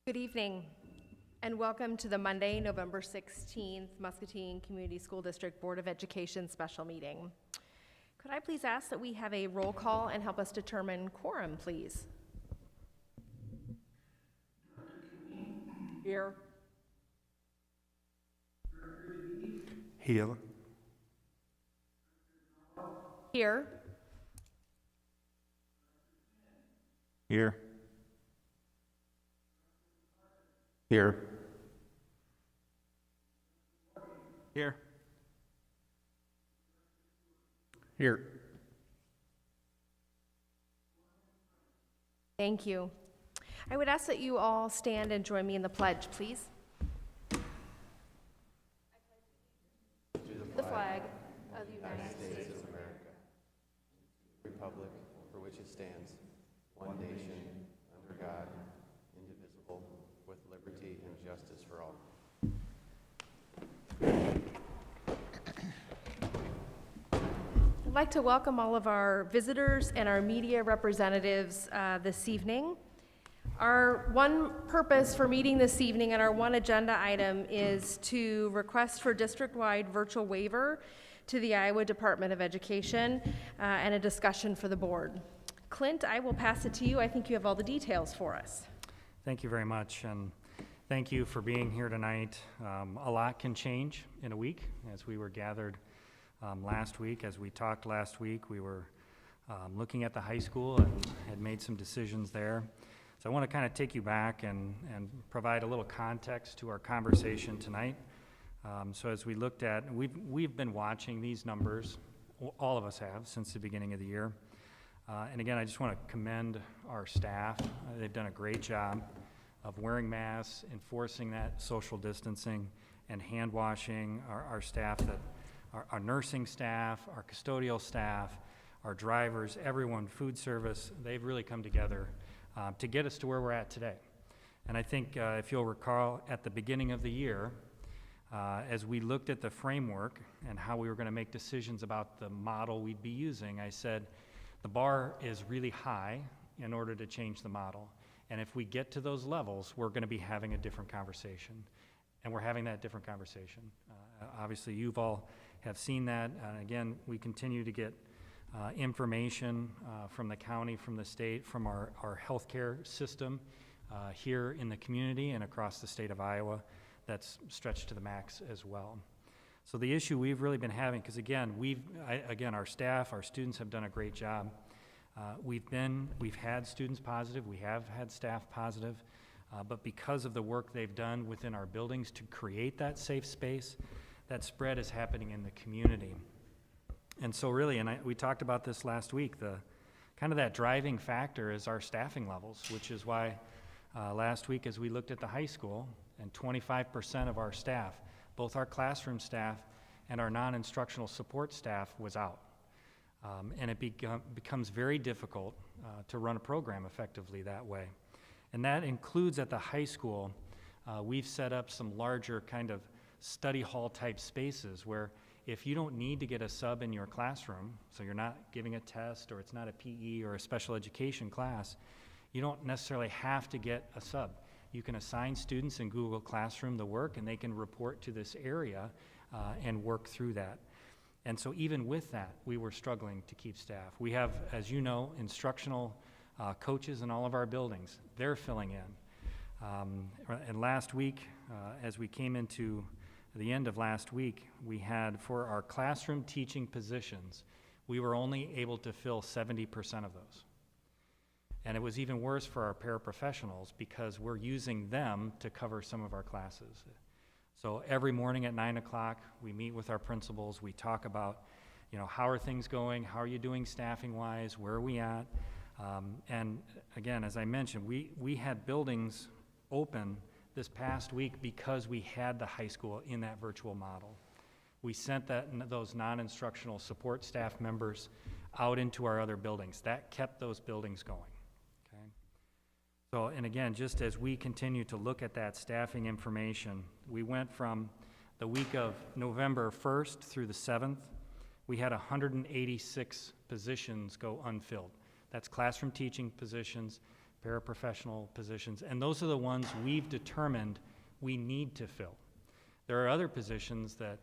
Good evening, and welcome to the Monday, November 16th Muscatine Community School District Board of Education special meeting. Could I please ask that we have a roll call and help us determine quorum, please? Here. Here. Here. Here. Here. Here. Here. Thank you. I would ask that you all stand and join me in the pledge, please. The flag of the United States of America, republic for which it stands, one nation, under God, indivisible, with liberty and justice for all. I'd like to welcome all of our visitors and our media representatives this evening. Our one purpose for meeting this evening and our one agenda item is to request for district-wide virtual waiver to the Iowa Department of Education and a discussion for the board. Clint, I will pass it to you. I think you have all the details for us. Thank you very much, and thank you for being here tonight. A lot can change in a week. As we were gathered last week, as we talked last week, we were looking at the high school and had made some decisions there. So I want to kind of take you back and provide a little context to our conversation tonight. So as we looked at, we've been watching these numbers, all of us have, since the beginning of the year. And again, I just want to commend our staff. They've done a great job of wearing masks, enforcing that social distancing, and hand washing. Our staff, our nursing staff, our custodial staff, our drivers, everyone, food service, they've really come together to get us to where we're at today. And I think if you'll recall, at the beginning of the year, as we looked at the framework and how we were going to make decisions about the model we'd be using, I said the bar is really high in order to change the model. And if we get to those levels, we're going to be having a different conversation. And we're having that different conversation. Obviously, you've all have seen that. Again, we continue to get information from the county, from the state, from our healthcare system here in the community and across the state of Iowa that's stretched to the max as well. So the issue we've really been having, because again, our staff, our students have done a great job. We've had students positive, we have had staff positive, but because of the work they've done within our buildings to create that safe space, that spread is happening in the community. And so really, we talked about this last week, the kind of that driving factor is our staffing levels, which is why last week as we looked at the high school, and 25% of our staff, both our classroom staff and our non-instructional support staff, was out. And it becomes very difficult to run a program effectively that way. And that includes at the high school, we've set up some larger kind of study hall type spaces where if you don't need to get a sub in your classroom, so you're not giving a test or it's not a PE or a special education class, you don't necessarily have to get a sub. You can assign students in Google Classroom the work and they can report to this area and work through that. And so even with that, we were struggling to keep staff. We have, as you know, instructional coaches in all of our buildings. They're filling in. And last week, as we came into the end of last week, we had, for our classroom teaching positions, we were only able to fill 70% of those. And it was even worse for our paraprofessionals because we're using them to cover some of our classes. So every morning at 9 o'clock, we meet with our principals, we talk about, how are things going, how are you doing staffing-wise, where are we at? And again, as I mentioned, we had buildings open this past week because we had the high school in that virtual model. We sent those non-instructional support staff members out into our other buildings. That kept those buildings going. Okay. So, and again, just as we continue to look at that staffing information, we went from the week of November 1st through the 7th, we had 186 positions go unfilled. That's classroom teaching positions, paraprofessional positions, and those are the ones we've determined we need to fill. There are other positions that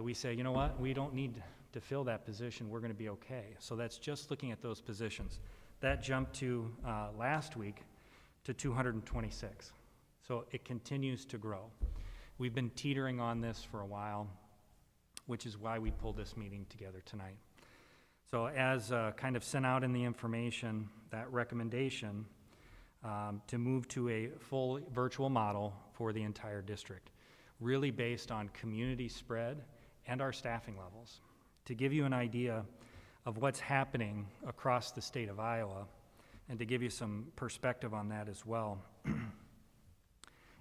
we say, you know what, we don't need to fill that position, we're going to be okay. So that's just looking at those positions. That jumped to, last week, to 226. So it continues to grow. We've been teetering on this for a while, which is why we pulled this meeting together tonight. So as kind of sent out in the information, that recommendation to move to a full virtual model for the entire district, really based on community spread and our staffing levels. To give you an idea of what's happening across the state of Iowa, and to give you some perspective on that as well,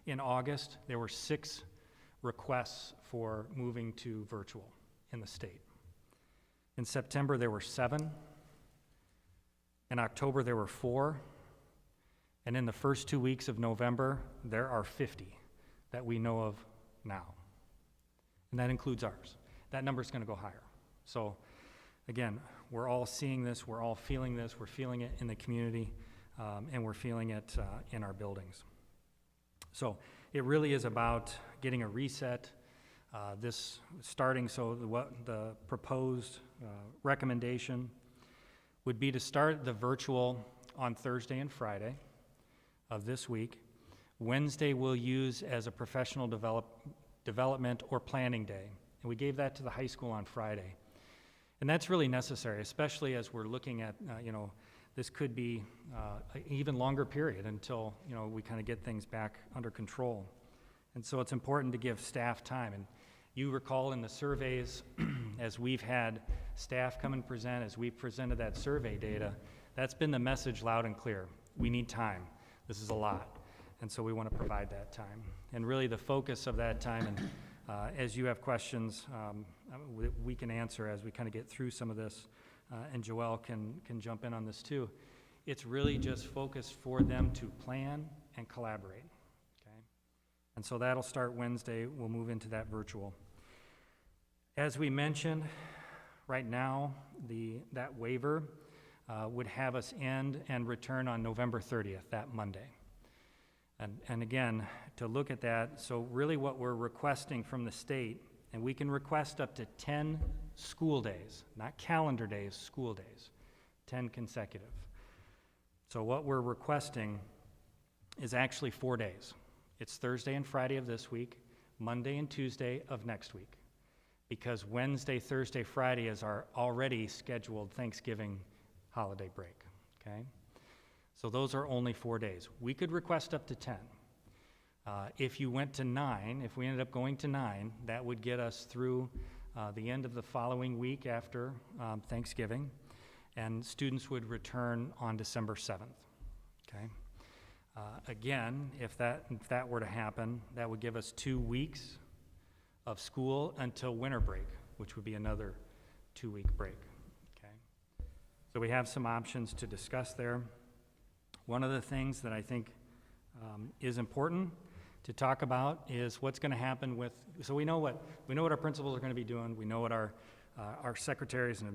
in August, there were 6 requests for moving to virtual in the state. In September, there were 7. In October, there were 4. And in the first 2 weeks of November, there are 50 that we know of now. And that includes ours. That number's going to go higher. So again, we're all seeing this, we're all feeling this, we're feeling it in the community, and we're feeling it in our buildings. So it really is about getting a reset, this starting, so what the proposed recommendation would be to start the virtual on Thursday and Friday of this week. Wednesday we'll use as a professional development or planning day. And we gave that to the high school on Friday. And that's really necessary, especially as we're looking at, this could be an even longer period until, we kind of get things back under control. And so it's important to give staff time. And you recall in the surveys, as we've had staff come and present, as we've presented that survey data, that's been the message loud and clear. We need time. This is a lot. And so we want to provide that time. And really the focus of that time, and as you have questions, we can answer as we kind of get through some of this, and Joelle can jump in on this too. It's really just focused for them to plan and collaborate, okay? And so that'll start Wednesday. We'll move into that virtual. As we mentioned, right now, that waiver would have us end and return on November 30th, that Monday. And again, to look at that, so really what we're requesting from the state, and we can request up to 10 school days, not calendar days, school days, 10 consecutive. So what we're requesting is actually 4 days. It's Thursday and Friday of this week, Monday and Tuesday of next week, because Wednesday, Thursday, Friday is our already scheduled Thanksgiving holiday break, okay? So those are only 4 days. We could request up to 10. If you went to 9, if we ended up going to 9, that would get us through the end of the following week after Thanksgiving, and students would return on December 7th, okay? Again, if that were to happen, that would give us 2 weeks of school until winter break, which would be another 2-week break, okay? So we have some options to discuss there. One of the things that I think is important to talk about is what's going to happen with, so we know what our principals are going to be doing, we know what our secretaries and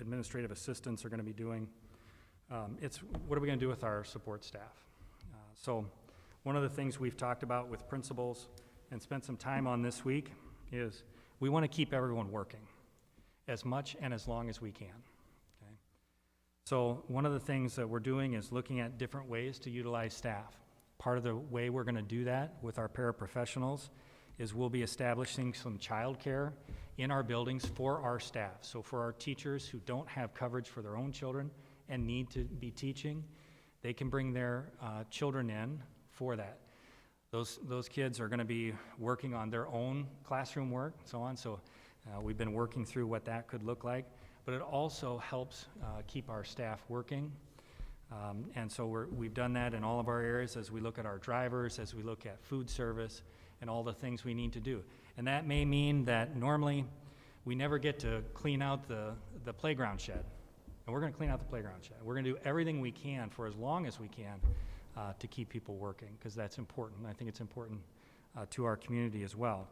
administrative assistants are going to be doing. It's what are we going to do with our support staff? So one of the things we've talked about with principals and spent some time on this week is we want to keep everyone working as much and as long as we can. So one of the things that we're doing is looking at different ways to utilize staff. Part of the way we're going to do that with our paraprofessionals is we'll be establishing some childcare in our buildings for our staff. So for our teachers who don't have coverage for their own children and need to be teaching, they can bring their children in for that. Those kids are going to be working on their own classroom work, so on. So we've been working through what that could look like. But it also helps keep our staff working. And so we've done that in all of our areas as we look at our drivers, as we look at food service, and all the things we need to do. And that may mean that normally we never get to clean out the playground shed. And we're going to clean out the playground shed. We're going to do everything we can for as long as we can to keep people working, because that's important. I think it's important to our community as well.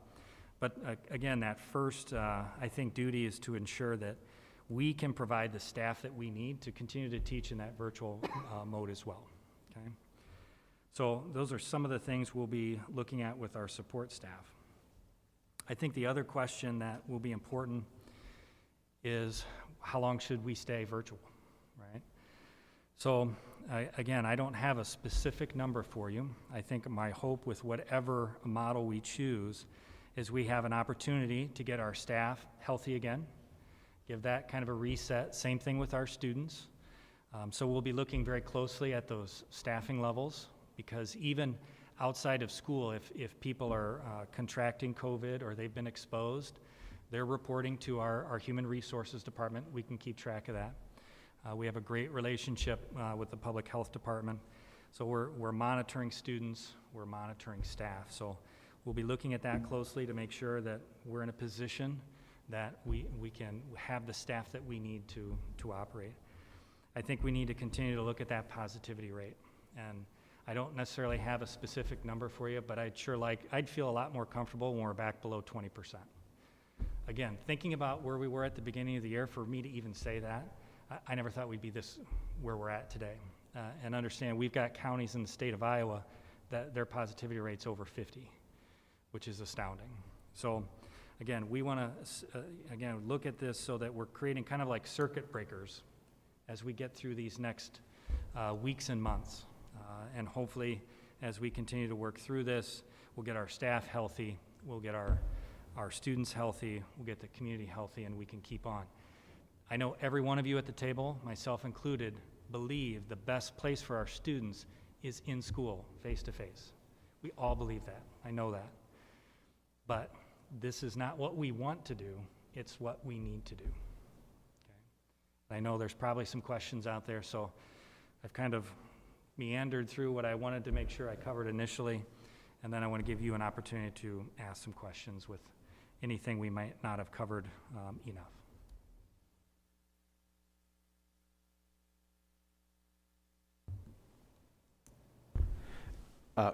But again, that first, I think, duty is to ensure that we can provide the staff that we need to continue to teach in that virtual mode as well, okay? So those are some of the things we'll be looking at with our support staff. I think the other question that will be important is how long should we stay virtual, right? So again, I don't have a specific number for you. I think my hope with whatever model we choose is we have an opportunity to get our staff healthy again, give that kind of a reset. Same thing with our students. So we'll be looking very closely at those staffing levels, because even outside of school, if people are contracting COVID or they've been exposed, they're reporting to our Human Resources Department. We can keep track of that. We have a great relationship with the Public Health Department. So we're monitoring students, we're monitoring staff. So we'll be looking at that closely to make sure that we're in a position that we can have the staff that we need to operate. I think we need to continue to look at that positivity rate. And I don't necessarily have a specific number for you, but I'd feel a lot more comfortable when we're back below 20%. Again, thinking about where we were at the beginning of the year, for me to even say that, I never thought we'd be where we're at today. And understand, we've got counties in the state of Iowa that their positivity rate's over 50, which is astounding. So again, we want to, look at this so that we're creating kind of like circuit breakers as we get through these next weeks and months. And hopefully, as we continue to work through this, we'll get our staff healthy, we'll get our students healthy, we'll get the community healthy, and we can keep on. I know every one of you at the table, myself included, believe the best place for our students is in school, face-to-face. We all believe that. I know that. But this is not what we want to do. It's what we need to do. Okay? I know there's probably some questions out there, so I've kind of meandered through what I wanted to make sure I covered initially, and then I want to give you an opportunity to ask some questions with anything we might not have covered enough.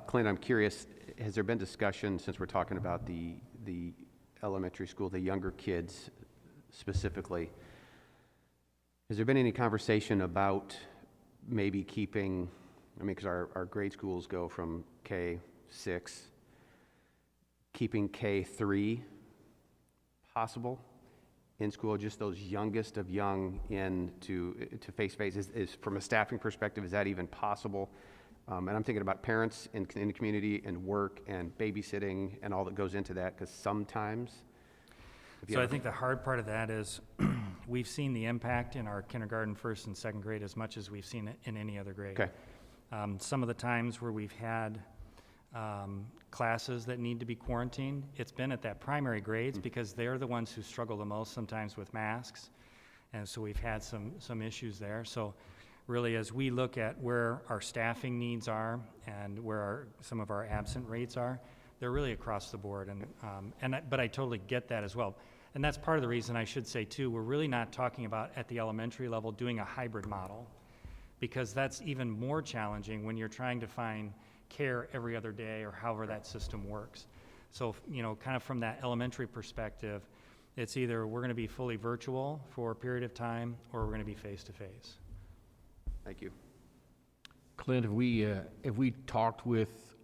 Clint, I'm curious, has there been discussion, since we're talking about the elementary school, the younger kids specifically, has there been any conversation about maybe keeping, because our grade schools go from K6, keeping K3 possible in school, just those youngest of young to face-to-face? Is from a staffing perspective, is that even possible? And I'm thinking about parents in the community and work and babysitting and all that goes into that, because sometimes... So I think the hard part of that is we've seen the impact in our kindergarten, first and second grade as much as we've seen it in any other grade. Okay. Some of the times where we've had classes that need to be quarantined, it's been at that primary grades because they're the ones who struggle the most sometimes with masks. And so we've had some issues there. So really, as we look at where our staffing needs are and where some of our absent rates are, they're really across the board. But I totally get that as well. And that's part of the reason I should say too, we're really not talking about at the elementary level doing a hybrid model, because that's even more challenging when you're trying to find care every other day or however that system works. So, kind of from that elementary perspective, it's either we're going to be fully virtual for a period of time or we're going to be face-to-face. Thank you. Clint, have we talked with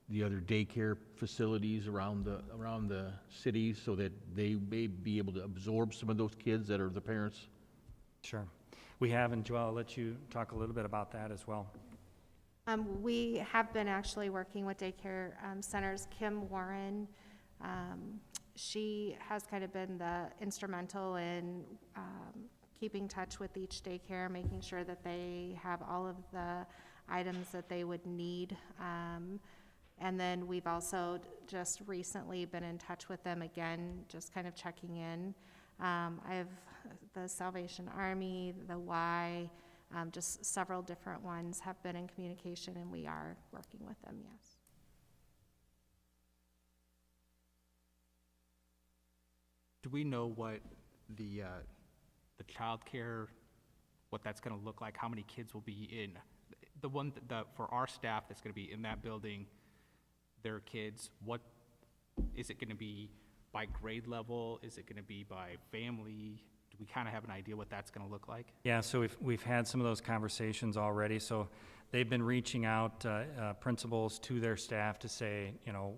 the other daycare facilities around the city so that they may be able to absorb some of those kids that are the parents? Sure. We have, and Joelle, I'll let you talk a little bit about that as well. We have been actually working with daycare centers. Kim Warren, she has kind of been the instrumental in keeping touch with each daycare, making sure that they have all of the items that they would need. And then we've also just recently been in touch with them again, just kind of checking in. I have the Salvation Army, the Y, just several different ones have been in communication, and we are working with them, yes. Do we know what the childcare, what that's going to look like? How many kids will be in the one for our staff that's going to be in that building? Their kids. What is it going to be by grade level? Is it going to be by family? Do we kind of have an idea what that's going to look like? Yeah, so we've had some of those conversations already. So they've been reaching out, principals to their staff to say, you know,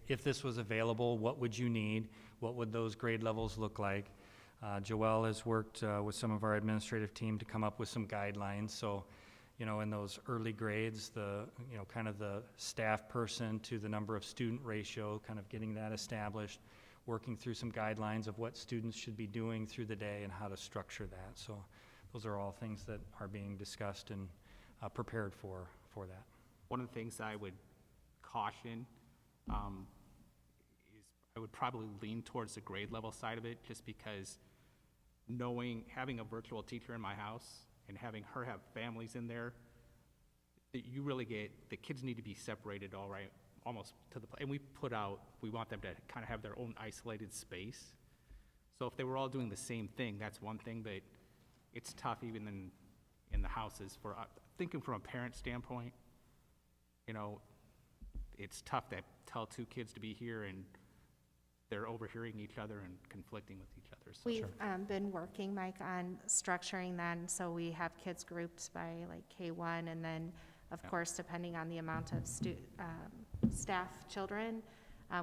if this was available, what would you need? What would those grade levels look like? Joelle has worked with some of our administrative team to come up with some guidelines. So, you know, in those early grades, kind of the staff person to the number of student ratio, kind of getting that established, working through some guidelines of what students should be doing through the day and how to structure that. So those are all things that are being discussed and prepared for that. One of the things I would caution is I would probably lean towards the grade level side of it, just because having a virtual teacher in my house and having her have families in there, you really the kids need to be separated almost to the, and we want them to kind of have their own isolated space. So if they were all doing the same thing, that's one thing, but it's tough even in the houses thinking from a parent standpoint, you know, it's tough to tell two kids to be here and they're overhearing each other and conflicting with each other. So. We've been working, Mike, on structuring that, and so we have kids grouped by like K1, and then, of course, depending on the amount of staff children,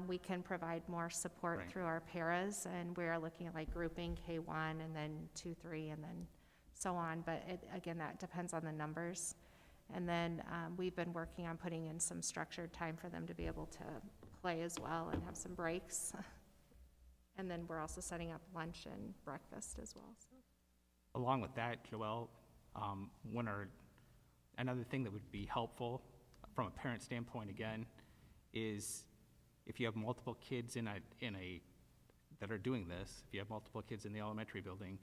we can provide more support through our paras, and we're looking at like grouping K1 and then 2, 3, and then so on. But again, that depends on the numbers. And then we've been working on putting in some structured time for them to be able to play as well and have some breaks. And then we're also setting up lunch and breakfast as well. So. Along with that, Joelle, another thing that would be helpful from a parent standpoint again is if you have multiple kids that are doing this, if you have multiple kids in the elementary building,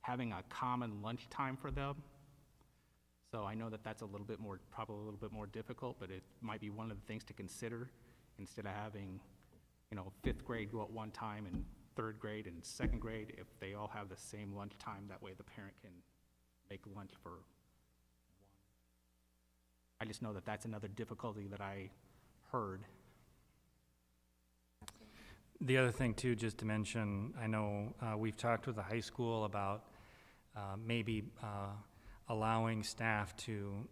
having a common lunch time for them. So I know that that's probably a little bit more difficult, but it might be one of the things to consider instead of having, you know, 5th grade go at one time and 3rd grade and 2nd grade, if they all have the same lunch time, that way the parent can make lunch for one. I just know that that's another difficulty that I heard. The other thing too, just to mention, I know we've talked with the high school about maybe allowing staff to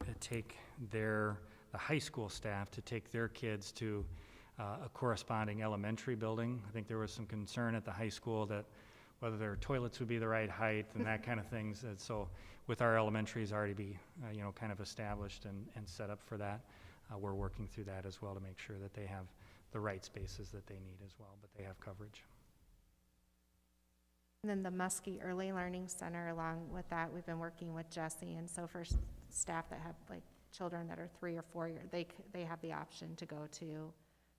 the high school staff to take their kids to a corresponding elementary building. I think there was some concern at the high school that whether their toilets would be the right height and that kind of things. And so with our elementaries already be, kind of established and set up for that, we're working through that as well to make sure that they have the right spaces that they need as well, but they have coverage. And then the Muskie Early Learning Center, along with that, we've been working with Jesse, and so for staff that have like children that are 3 or 4 years, they have the option to go to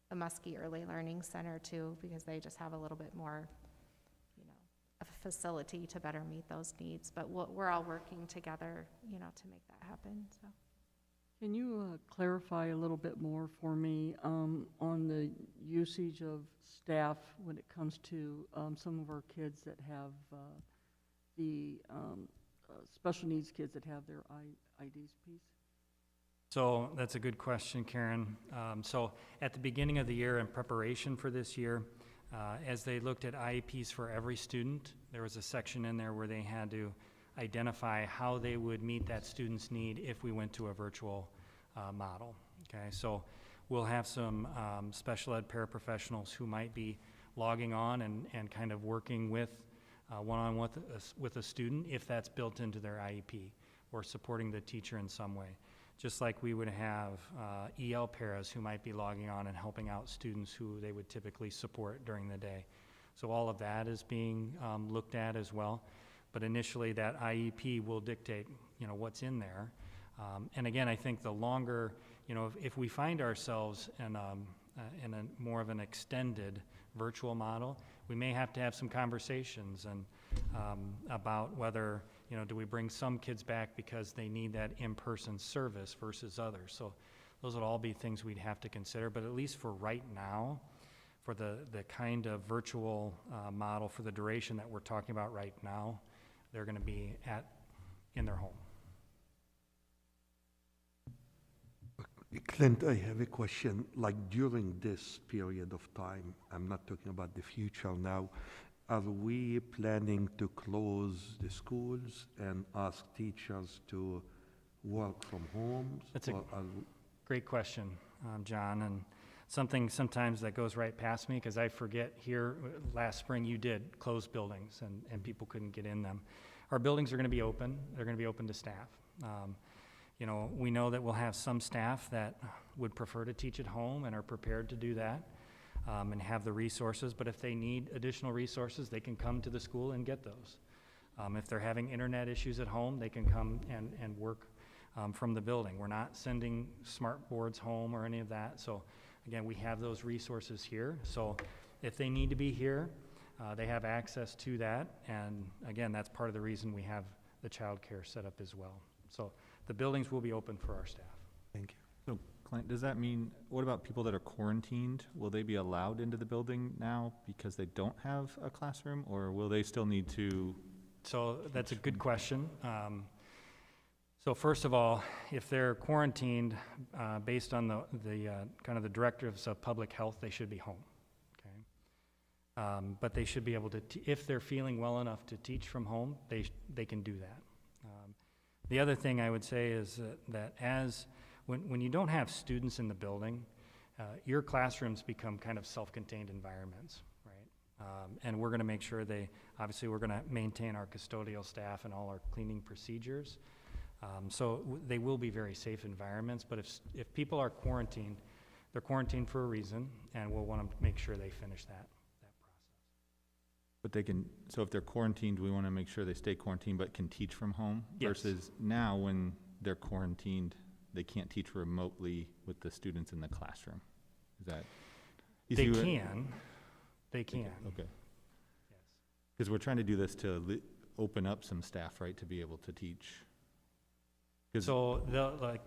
the Muskie Early Learning Center too, because they just have a little bit more, a facility to better meet those needs. But we're all working together, to make that happen. So. Can you clarify a little bit more for me on the usage of staff when it comes to some of our kids that have the special needs kids that have their IDs, please? So that's a good question, Karen. So at the beginning of the year, in preparation for this year, as they looked at IEPs for every student, there was a section in there where they had to identify how they would meet that student's need if we went to a virtual model. Okay, so we'll have some special ed paraprofessionals who might be logging on and kind of working with one-on-one with a student if that's built into their IEP, or supporting the teacher in some way. Just like we would have EL paras who might be logging on and helping out students who they would typically support during the day. So all of that is being looked at as well. But initially that IEP will dictate, what's in there. And again, I think the longer, if we find ourselves in a more of an extended virtual model, we may have to have some conversations and about whether, do we bring some kids back because they need that in-person service versus others. So those would all be things we'd have to consider. But at least for right now, for the kind of virtual model for the duration that we're talking about right now, they're going to be in their home. Clint, I have a question. Like during this period of time, I'm not talking about the future now, are we planning to close the schools and ask teachers to work from homes? That's a or are great question, John, and something sometimes that goes right past me, because I forget here, last spring you did close buildings and people couldn't get in them. Our buildings are gonna be open, they're gonna be open to staff. You know, we know that we'll have some staff that would prefer to teach at home and are prepared to do that, and have the resources, but if they need additional resources, they can come to the school and get those. If they're having internet issues at home, they can come and work from the building. We're not sending smart boards home or any of that, so again, we have those resources here. So if they need to be here, they have access to that, and again, that's part of the reason we have the childcare set up as well. So the buildings will be open for our staff. Thank you. So, Clint, does that mean, what about people that are quarantined? Will they be allowed into the building now because they don't have a classroom, or will they still need to? So that's a good question. So first of all, if they're quarantined, based on the kind of the directives of public health, they should be home, okay? But they should be able to, if they're feeling well enough to teach from home, they can do that. The other thing I would say is that when you don't have students in the building, your classrooms become kind of self-contained environments, right? And we're gonna make sure obviously we're gonna maintain our custodial staff and all our cleaning procedures. So they will be very safe environments, but if people are quarantined, they're quarantined for a reason, and we'll want to make sure they finish that process. But they can, so if they're quarantined, we want to make sure they stay quarantined but can teach from home? Yes. Versus now, when they're quarantined, they can't teach remotely with the students in the classroom? Is that? you They see what- can. Okay. Yes. Because we're trying to do this to open up some staff, right, to be able to teach. 'Cause- So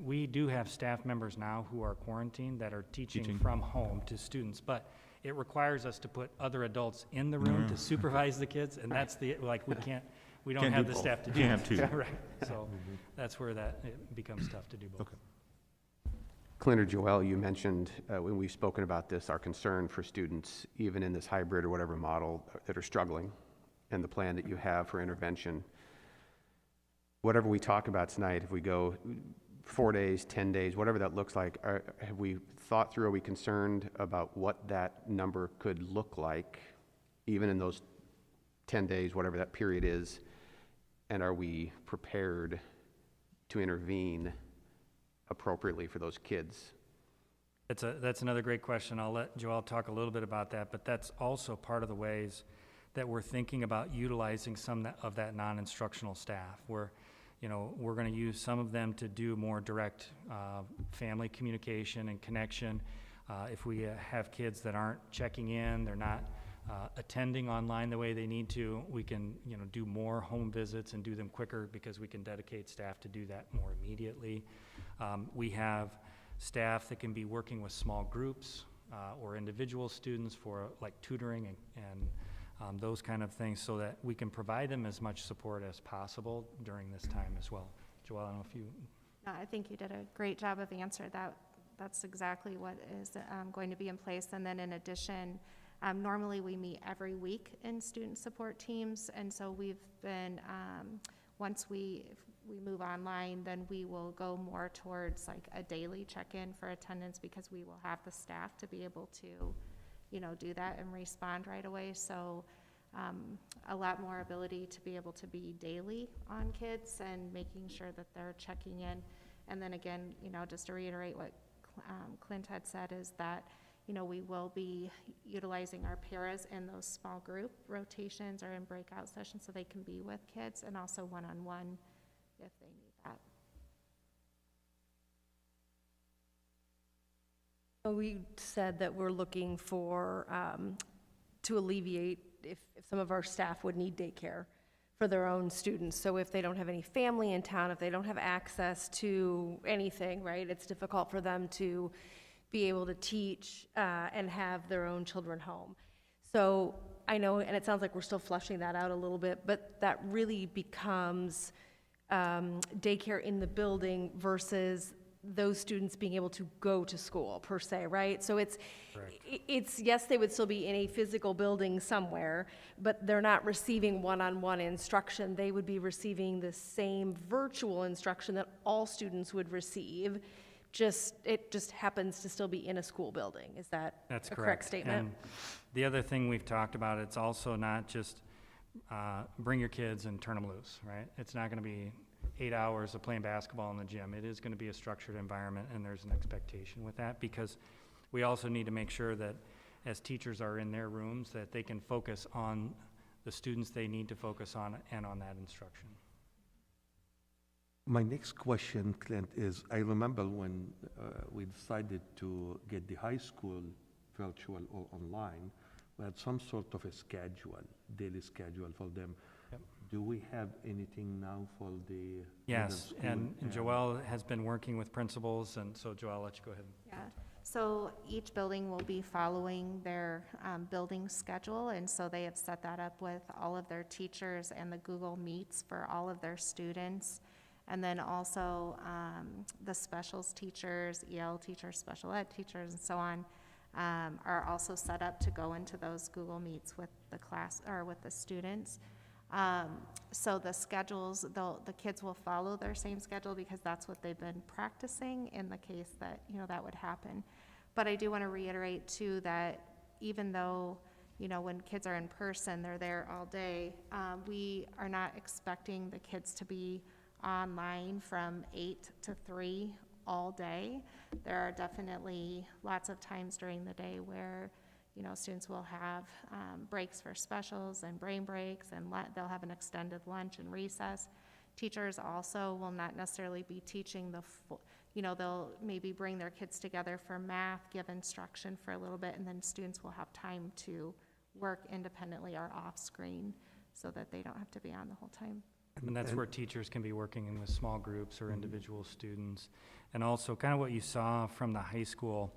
we do have staff members now who are quarantined that are teaching Teaching. from home to students, but it requires us to put other adults in the room to supervise the kids, and that's we don't Can't have do the both. staff to do Can't that. have two. Right, so that's where it becomes tough to do both. Okay. Clint or Joelle, you mentioned, when we've spoken about this, our concern for students, even in this hybrid or whatever model, that are struggling, and the plan that you have for intervention. Whatever we talk about tonight, if we go 4 days, 10 days, whatever that looks like, have we thought through, are we concerned about what that number could look like, even in those 10 days, whatever that period is, and are we prepared to intervene appropriately for those kids? That's another great question. I'll let Joelle talk a little bit about that, but that's also part of the ways that we're thinking about utilizing some of that non-instructional staff. We're going to use some of them to do more direct family communication and connection. If we have kids that aren't checking in, they're not attending online the way they need to, we can do more home visits and do them quicker because we can dedicate staff to do that more immediately. We have staff that can be working with small groups or individual students for like tutoring and those kind of things, so that we can provide them as much support as possible during this time as well. Joelle, I don't know if you... No, I think you did a great job of answering that. That's exactly what is going to be in place. And then in addition, normally we meet every week in student support teams, and so we've been, once we move online, then we will go more towards like a daily check-in for attendance, because we will have the staff to be able to do that and respond right away. So a lot more ability to be able to be daily on kids and making sure that they're checking in. And then again, just to reiterate what Clint had said, is that, we will be utilizing our paras in those small group rotations or in breakout sessions so they can be with kids, and also one-on-one if they need that. We said that we're looking for, to alleviate if some of our staff would need daycare for their own students. So if they don't have any family in town, if they don't have access to anything, right, it's difficult for them to be able to teach and have their own children home. So I know, and it sounds like we're still fleshing that out a little bit, but that really becomes daycare in the building versus those students being able to go to school per se, right? So Correct. it's, yes, they would still be in a physical building somewhere, but they're not receiving one-on-one instruction. They would be receiving the same virtual instruction that all students would receive. It just happens to still be in a school building. Is that That's a correct. correct statement? And the other thing we've talked about, it's also not just bring your kids and turn them loose, right? It's not going to be 8 hours of playing basketball in the gym. It is going to be a structured environment, and there's an expectation with that, because we also need to make sure that as teachers are in their rooms, that they can focus on the students they need to focus on and on that instruction. My next question, Clint, is I remember when we decided to get the high school virtual or online, we had some sort of a schedule, daily schedule for them. Yep. Do we have anything now for the Yes, middle and school? Joelle has been working with principals, and so Joelle, I'll let you go ahead. Yeah, so each building will be following their building schedule, and so they have set that up with all of their teachers and the Google Meets for all of their students. And then also the specials teachers, EL teachers, special ed teachers, and so on, are also set up to go into those Google Meets with the class, or with the students. So the schedules, the kids will follow their same schedule because that's what they've been practicing in the case that, that would happen. But I do want to reiterate too that even though, when kids are in person, they're there all day, we are not expecting the kids to be online from 8 to 3 all day. There are definitely lots of times during the day where, students will have breaks for specials and brain breaks, and they'll have an extended lunch and recess. Teachers also will not necessarily be teaching they'll maybe bring their kids together for math, give instruction for a little bit, and then students will have time to work independently or off-screen so that they don't have to be on the whole time. And that's where teachers can be working in with small groups or individual students. And also, kind of what you saw from the high school,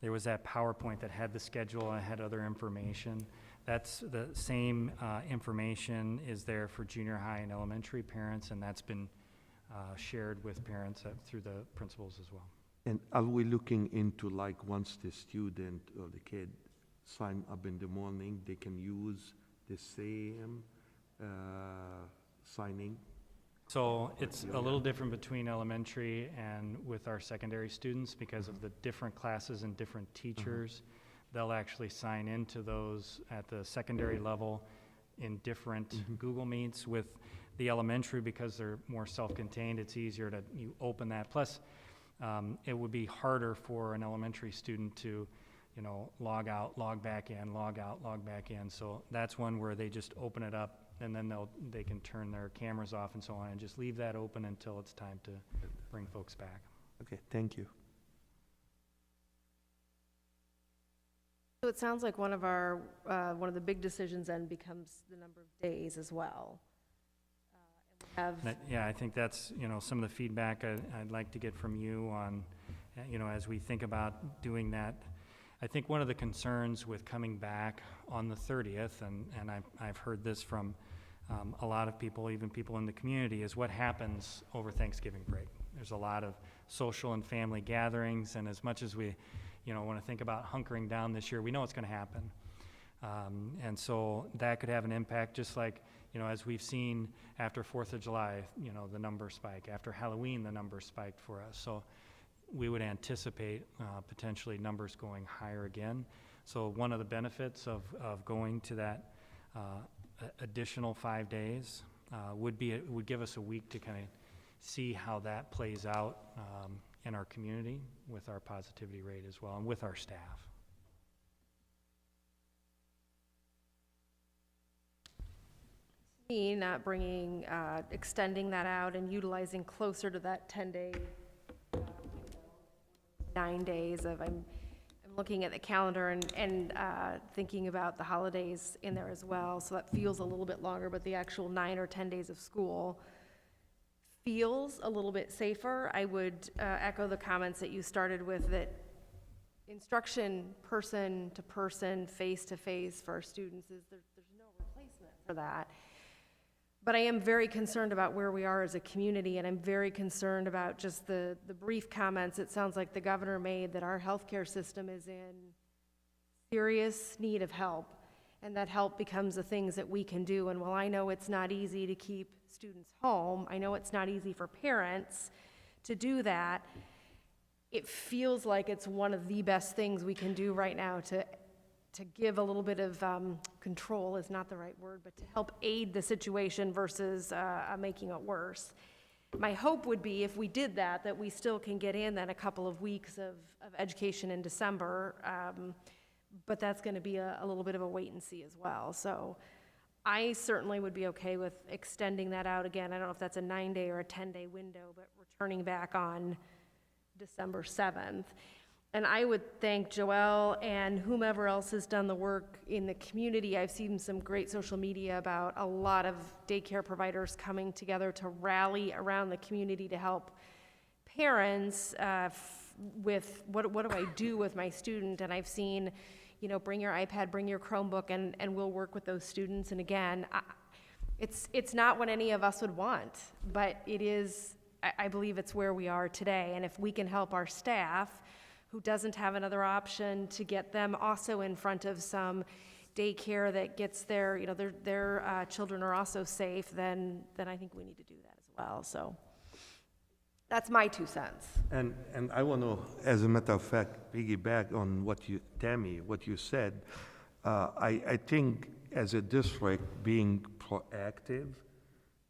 there was that PowerPoint that had the schedule and had other information. That's the same information is there for junior high and elementary parents, and that's been shared with parents through the principals as well. And are we looking into, like, once the student or the kid sign up in the morning, they can use the same signing? So it's a little different between elementary and with our secondary students because of the different classes and different teachers. They'll actually sign into those at the secondary level in different Google Meets. With the elementary, because they're more self-contained, it's easier to you open that. Plus, it would be harder for an elementary student to, log out, log back in, log out, log back in. So that's one where they just open it up, and then they can turn their cameras off and so on, and just leave that open until it's time to bring folks back. Okay, thank you. So it sounds like one of the big decisions then becomes the number of days as well. Yeah, I think that's, some of the feedback I'd like to get from you on, as we think about doing that. I think one of the concerns with coming back on the 30th, and I've heard this from a lot of people, even people in the community, is what happens over Thanksgiving break. There's a lot of social and family gatherings, and as much as we, want to think about hunkering down this year, we know it's going to happen. And so that could have an impact, just like, as we've seen after 4th of July, the numbers spike. After Halloween, the numbers spiked for us. So we would anticipate potentially numbers going higher again. So one of the benefits of going to that additional 5 days would give us a week to kind of see how that plays out in our community with our positivity rate as well and with our staff. Me not bringing, extending that out and utilizing closer to that 10-day, 9 days of, I'm looking at the calendar and thinking about the holidays in there as well, so that feels a little bit longer, but the actual 9 or 10 days of school feels a little bit safer. I would echo the comments that you started with, that instruction person to person, face to face for our students there's no replacement for that. But I am very concerned about where we are as a community, and I'm very concerned about just the brief comments it sounds like the governor made that our healthcare system is in serious need of help, and that help becomes the things that we can do. And while I know it's not easy to keep students home, I know it's not easy for parents to do that, it feels like it's one of the best things we can do right now to give a little bit of control is not the right word, but to help aid the situation versus making it worse. My hope would be if we did that, that we still can get in that a couple of weeks of education in December, but that's going to be a little bit of a wait and see as well. So I certainly would be okay with extending that out again. I don't know if that's a 9-day or a 10-day window, but returning back on December 7th. And I would thank Joelle and whomever else has done the work in the community. I've seen some great social media about a lot of daycare providers coming together to rally around the community to help parents with what do I do with my student. And I've seen, you know, bring your iPad, bring your Chromebook, and we'll work with those students. And again, it's not what any of us would want, but it is, I believe it's where we are today. And if we can help our staff who doesn't have another option to get them also in front of some daycare that gets their, you know, their children are also safe, then I think we need to do that as well. So that's my 2 cents. And I want to, as a matter of fact, piggyback on what you said. I think as a district, being proactive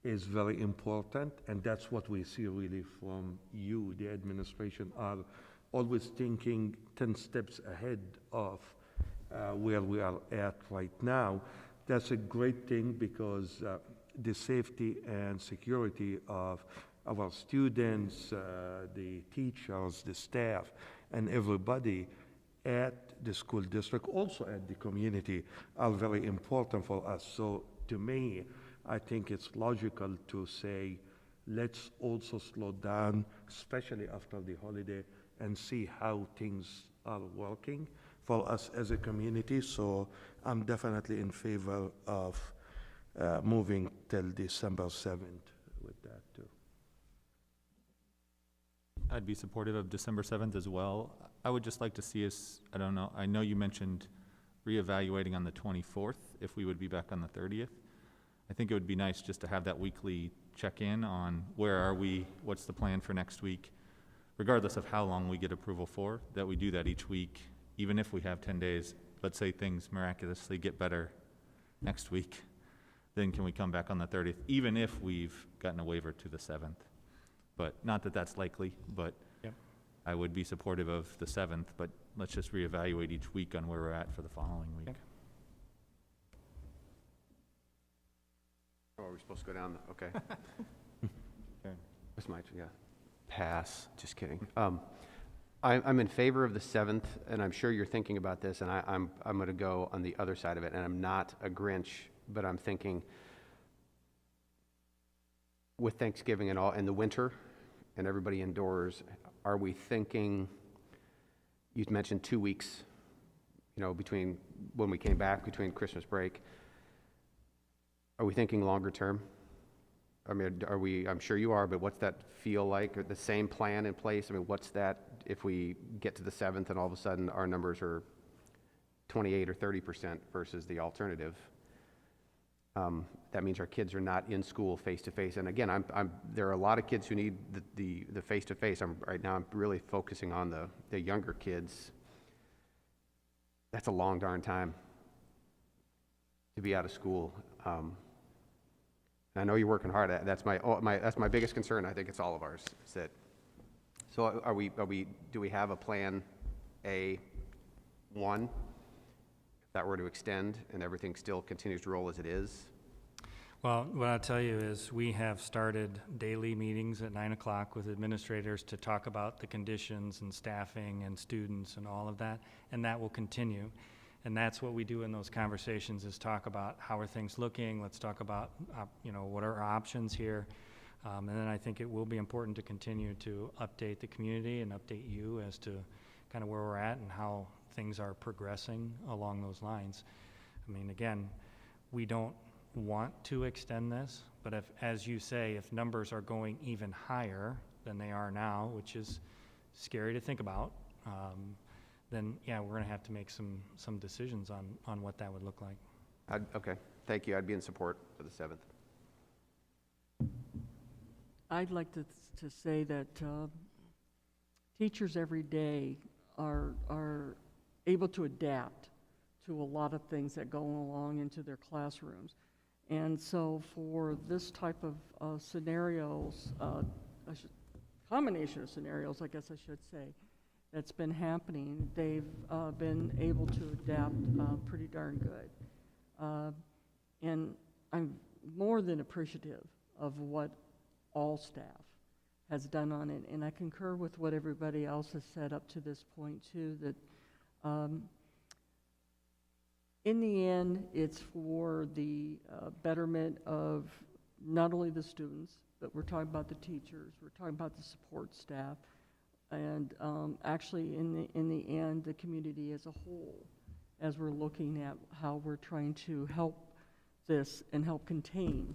is very important, and that's what we see really from you, the administration, are always thinking 10 steps ahead of where we are at right now. That's a great thing because the safety and security of our students, the teachers, the staff, and everybody at the school district, also at the community, are very important for us. So to me, I think it's logical to say, let's also slow down, especially after the holiday, and see how things are working for us as a community. So I'm definitely in favor of moving till December 7th with that too. I'd be supportive of December 7th as well. I would just like to see us, I don't know, I know you mentioned reevaluating on the 24th, if we would be back on the 30th. I think it would be nice just to have that weekly check-in on where are we, what's the plan for next week, regardless of how long we get approval for, that we do that each week, even if we have 10 days. Let's say things miraculously get better next week, then can we come back on the 30th, even if we've gotten a waiver to the 7th? But not that that's likely, but Yep. I would be supportive of the 7th, but let's just reevaluate each week on where we're at for the following week. Yep. Oh, are we supposed to go down? Okay. Okay. That's my, yeah. Pass, just kidding. I'm in favor of the 7th, and I'm sure you're thinking about this, and I'm going to go on the other side of it, and I'm not a Grinch, but I'm thinking with Thanksgiving and all, and the winter, and everybody indoors, are we thinking, you mentioned 2 weeks, you know, between when we came back, between Christmas break. Are we thinking longer term? I mean, are we, I'm sure you are, but what's that feel like? Are the same plan in place? I mean, what's that if we get to the 7th and all of a sudden our numbers are 28 or 30% versus the alternative? That means our kids are not in school face-to-face. And again, there are a lot of kids who need the face-to-face. Right now I'm really focusing on the younger kids. That's a long darn time to be out of school. I know you're working hard at it. That's my biggest concern. I think it's all of ours. Is that, so do we have a plan A1 if that were to extend and everything still continues to roll as it is? Well, what I'll tell you is we have started daily meetings at 9 o'clock with administrators to talk about the conditions and staffing and students and all of that, and that will continue. And that's what we do in those conversations, is talk about how are things looking, let's talk about, what are our options here. And then I think it will be important to continue to update the community and update you as to kind of where we're at and how things are progressing along those lines. I mean, again, we don't want to extend this, But if, as you say, if numbers are going even higher than they are now, which is scary to think about, then yeah, we're gonna have to make some decisions on what that would look like. Okay, thank you. I'd be in support for the 7th. I'd like to say that teachers every day are able to adapt to a lot of things that go along into their classrooms. And so for this type of scenarios, combination of scenarios, I guess I should say, that's been happening, they've been able to adapt pretty darn good. And I'm more than appreciative of what all staff has done on it. And I concur with what everybody else has said up to this point too, that in the end, it's for the betterment of not only the students, but we're talking about the teachers, we're talking about the support staff, and actually in the end, the community as a whole, as we're looking at how we're trying to help this and help contain,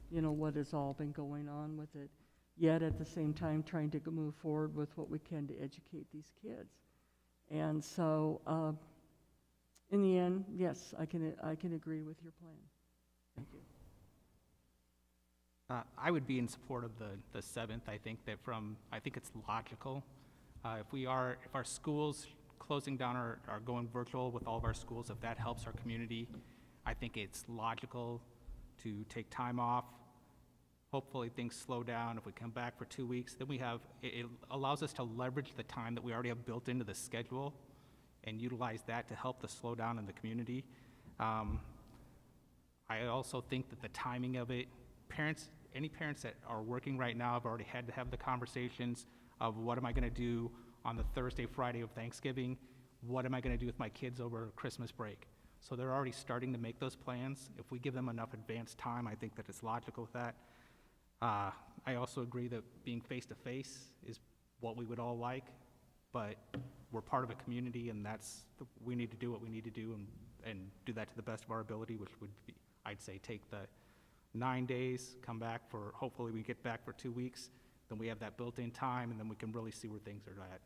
you know, what has all been going on with it, yet at the same time trying to move forward with what we can to educate these kids. And so, in the end, yes, I can agree with your plan. Thank you. I would be in support of the 7th. I think it's logical. If our schools closing down are going virtual with all of our schools, if that helps our community, I think it's logical to take time off. Hopefully things slow down. If we come back for 2 weeks, then it allows us to leverage the time that we already have built into the schedule and utilize that to help the slowdown in the community. I also think that the timing of it, any parents that are working right now have already had to have the conversations of what am I gonna do on the Thursday, Friday of Thanksgiving? What am I gonna do with my kids over Christmas break? So they're already starting to make those plans. If we give them enough advance time, I think that it's logical with that. I also agree that being face-to-face is what we would all like, but we're part of a community, and we need to do what we need to do and do that to the best of our ability, which would be, I'd say, take the 9 days, come back hopefully we get back for 2 weeks, then we have that built-in time, and then we can really see where things are at.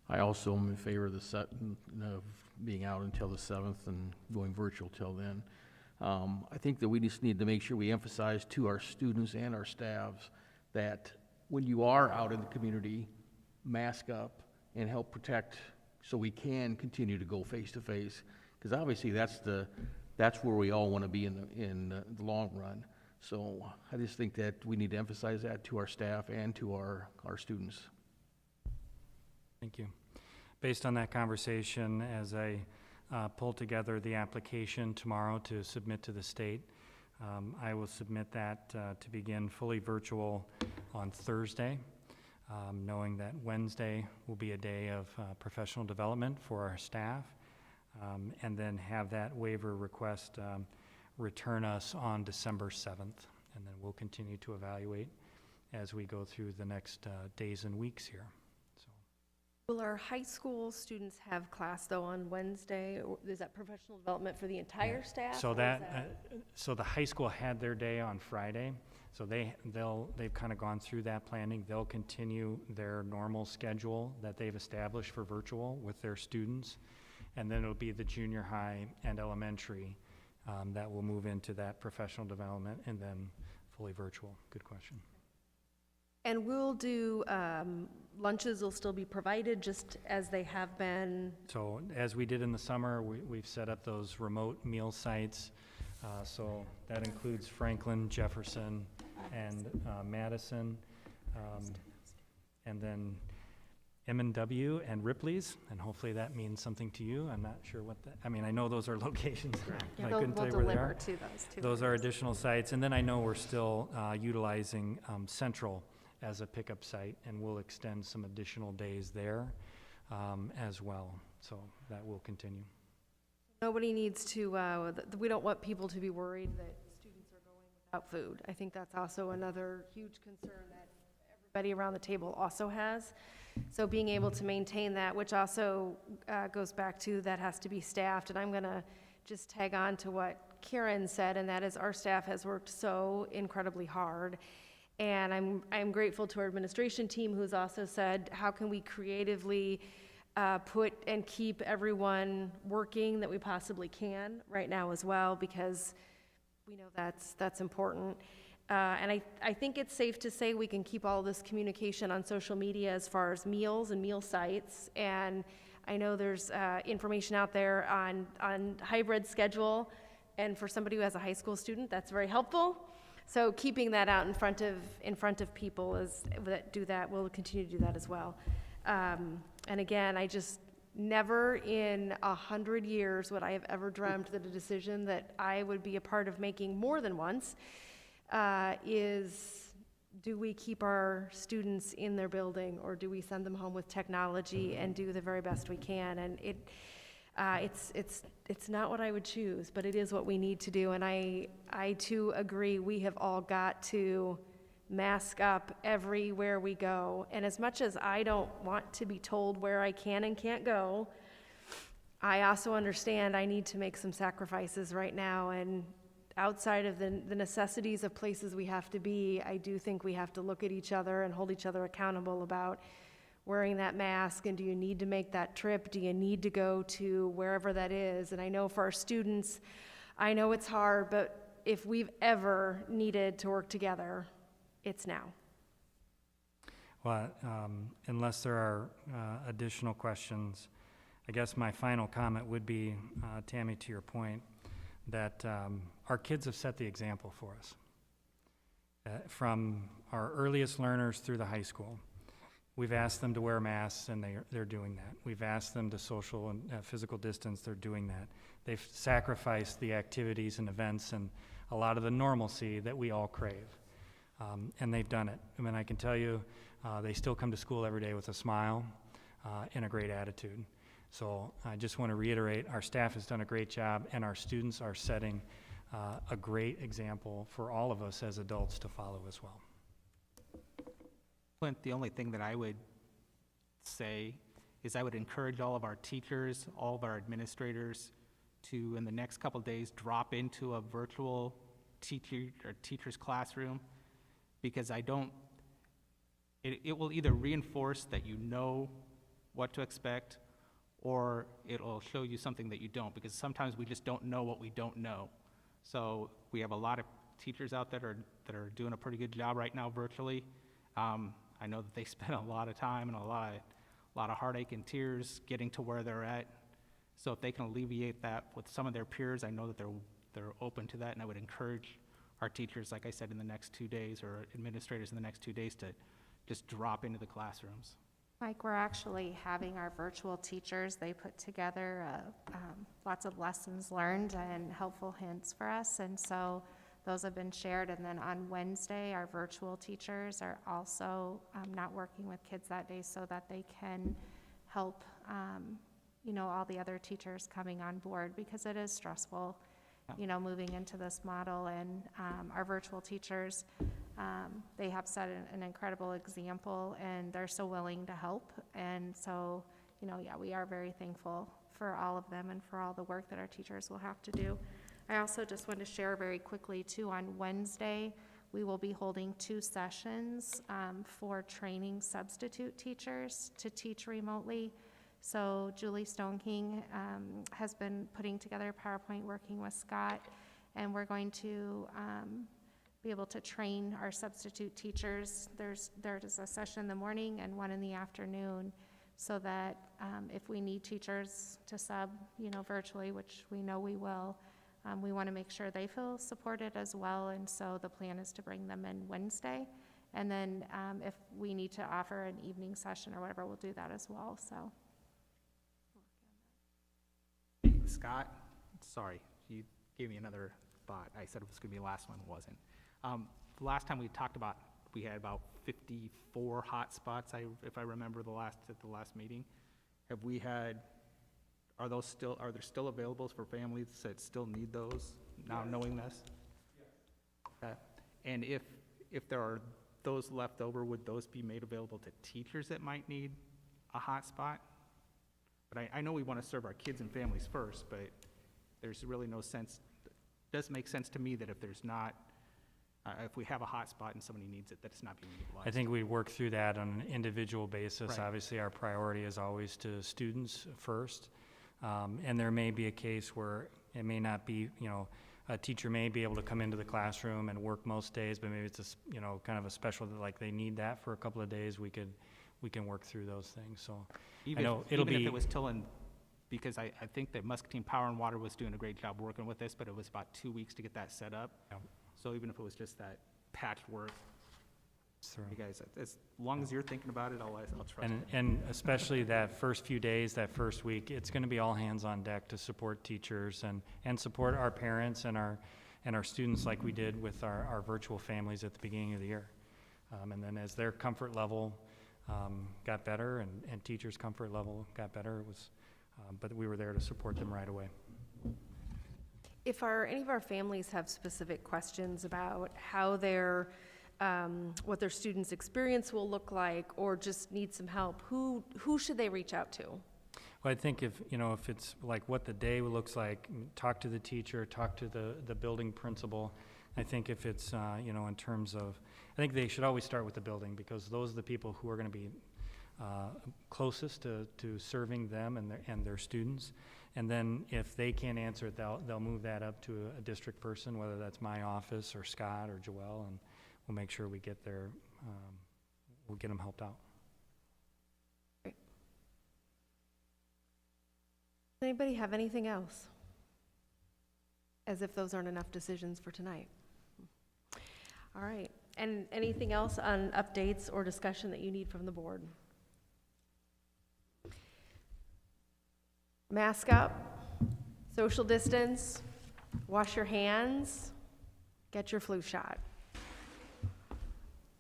I also am in favor of of being out until the 7th and going virtual till then. I think that we just need to make sure we emphasize to our students and our staffs that when you are out in the community, mask up and help protect so we can continue to go face-to-face, because obviously that's where we all want to be in the long run. So I just think that we need to emphasize that to our staff and to our students. Thank you. Based on that conversation, as I pull together the application tomorrow to submit to the state, I will submit that to begin fully virtual on Thursday, knowing that Wednesday will be a day of professional development for our staff, and then have that waiver request return us on December 7th, and then we'll continue to evaluate as we go through the next days and weeks here. Will our high school students have class though on Wednesday? Or is that professional development for the entire staff? So or is so the high school had their day on Friday, so they've kind of gone through that planning. They'll continue their normal schedule that they've established for virtual with their students, and then it'll be the junior high and elementary that will move into that professional development and then fully virtual. Good question. And we'll do, lunches will still be provided just as they have been? So as we did in the summer, we've set up those remote meal sites. So that includes Franklin, Jefferson, and Madison, and then M&W and Ripley's, and hopefully that means something to you. I'm not sure what that, I mean, I know those are locations. I couldn't tell you where they are. We'll deliver to those two. Those are additional sites, and then I know we're still utilizing Central as a pickup site, and we'll extend some additional days there as well. So that will continue. Nobody needs to, we don't want people to be worried that students are going without food. I think that's also another huge concern that everybody around the table also has. So being able to maintain that, which also goes back to that has to be staffed, and I'm gonna just tag on to what Karen said, and that is our staff has worked so incredibly hard. And I'm grateful to our administration team, who's also said, how can we creatively put and keep everyone working that we possibly can right now as well, because we know that's important. And I think it's safe to say we can keep all this communication on social media as far as meals and meal sites. And I know there's information out there on hybrid schedule, and for somebody who has a high school student, that's very helpful. So keeping that out in front of people that do that, we'll continue to do that as well. And again, I just never in 100 years would I have ever dreamt that a decision that I would be a part of making more than once is, do we keep our students in their building, or do we send them home with technology and do the very best we can? And it's not what I would choose, but it is what we need to do. And I too agree, we have all got to mask up everywhere we go. And as much as I don't want to be told where I can and can't go, I also understand I need to make some sacrifices right now. And outside of the necessities of places we have to be, I do think we have to look at each other and hold each other accountable about wearing that mask, and do you need to make that trip? Do you need to go to wherever that is? And I know for our students, I know it's hard, but if we've ever needed to work together, it's now. Well, unless there are additional questions, I guess my final comment would be, Tammy, to your point, that our kids have set the example for us. From our earliest learners through the high school, we've asked them to wear masks, and they're doing that. We've asked them to social and physical distance, they're doing that. They've sacrificed the activities and events and a lot of the normalcy that we all crave. And they've done it. I mean, I can tell you, they still come to school every day with a smile and a great attitude. So I just want to reiterate, our staff has done a great job, and our students are setting a great example for all of us as adults to follow as well. Clint, the only thing that I would say is I would encourage all of our teachers, all of our administrators to, in the next couple of days, drop into a virtual teacher's classroom, because it will either reinforce that you know what to expect, or it'll show you something that you don't, because sometimes we just don't know what we don't know. So we have a lot of teachers out there that are doing a pretty good job right now virtually. I know that they spend a lot of time and a lot of heartache and tears getting to where they're at. So if they can alleviate that with some of their peers, I know that they're open to that, and I would encourage our teachers, like I said, in the next 2 days, or administrators in the next 2 days, to just drop into the classrooms. Mike, we're actually having our virtual teachers, they put together lots of lessons learned and helpful hints for us, and so those have been shared. And then on Wednesday, our virtual teachers are also not working with kids that day, so that they can help all the other teachers coming on board, because it is stressful, moving into this model. And our virtual teachers, they have set an incredible example, and they're so willing to help. And so, we are very thankful for all of them and for all the work that our teachers will have to do. I also just want to share very quickly too, on Wednesday, we will be holding 2 sessions for training substitute teachers to teach remotely. So Julie Stoneking has been putting together a PowerPoint working with Scott, and we're going to be able to train our substitute teachers. There's a session in the morning and one in the afternoon, so that if we need teachers to sub, virtually, which we know we will, we want to make sure they feel supported as well. And so the plan is to bring them in Wednesday, and then if we need to offer an evening session or whatever, we'll do that as well. So. Scott, sorry, you gave me another thought. I said it was going to be the last one, it wasn't. The last time we talked about, we had about 54 hot spots, if I remember at the last meeting. Are there still available for families that still need those, now knowing this? Yes. And if there are those left over, would those be made available to teachers that might need a hot spot? But I know we want to serve our kids and families first, but there's really no sense does make sense to me that if there's not, if we have a hotspot and somebody needs it, that it's not being utilized. I think we work through that on an individual basis. Right. Obviously, our priority is always to students first. And there may be a case where it may not be, a teacher may be able to come into the classroom and work most days, but maybe it's kind of a special, like they need that for a couple of days, we can work through those things, so. Even know if, it'll even if be- it was till in, because I think that Muscatine Power and Water was doing a great job working with this, but it was about 2 weeks to get that set up. Yeah. So even if it was just that patchwork, Through. you guys, as long as you're thinking about it, I'll trust it. And especially that first few days, that first week, it's gonna be all hands on deck to support teachers and support our parents and our students like we did with our virtual families at the beginning of the year. And then as their comfort level got better and teachers' comfort level got better, but we were there to support them right away. If any of our families have specific questions about how what their students' experience will look like, or just need some help, who should they reach out to? Well, I think if it's like what the day looks like, talk to the teacher, talk to the building principal. I think if it's, in terms of, I think they should always start with the building, because those are the people who are gonna be closest to serving them and their students. And then if they can't answer it, they'll move that up to a district person, whether that's my office or Scott or Joelle, and we'll make sure we get we'll get them helped out. Does anybody have anything else? As if those aren't enough decisions for tonight. All right, and anything else on updates or discussion that you need from the board? Mask up, social distance, wash your hands, get your flu shot.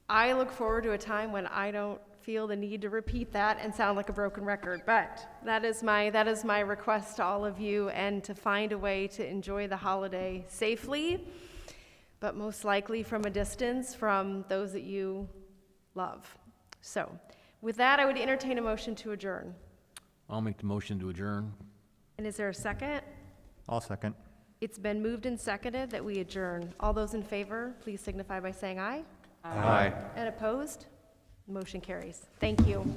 I look forward to a time when I don't feel the need to repeat that and sound like a broken record, but that is my request to all of you, and to find a way to enjoy the holiday safely, but most likely from a distance from those that you love. So with that, I would entertain a motion to adjourn. I'll make the motion to adjourn. And is there a second? I'll second. It's been moved and seconded that we adjourn. All those in favor, please signify by saying aye. Aye. And opposed? Motion carries. Thank you.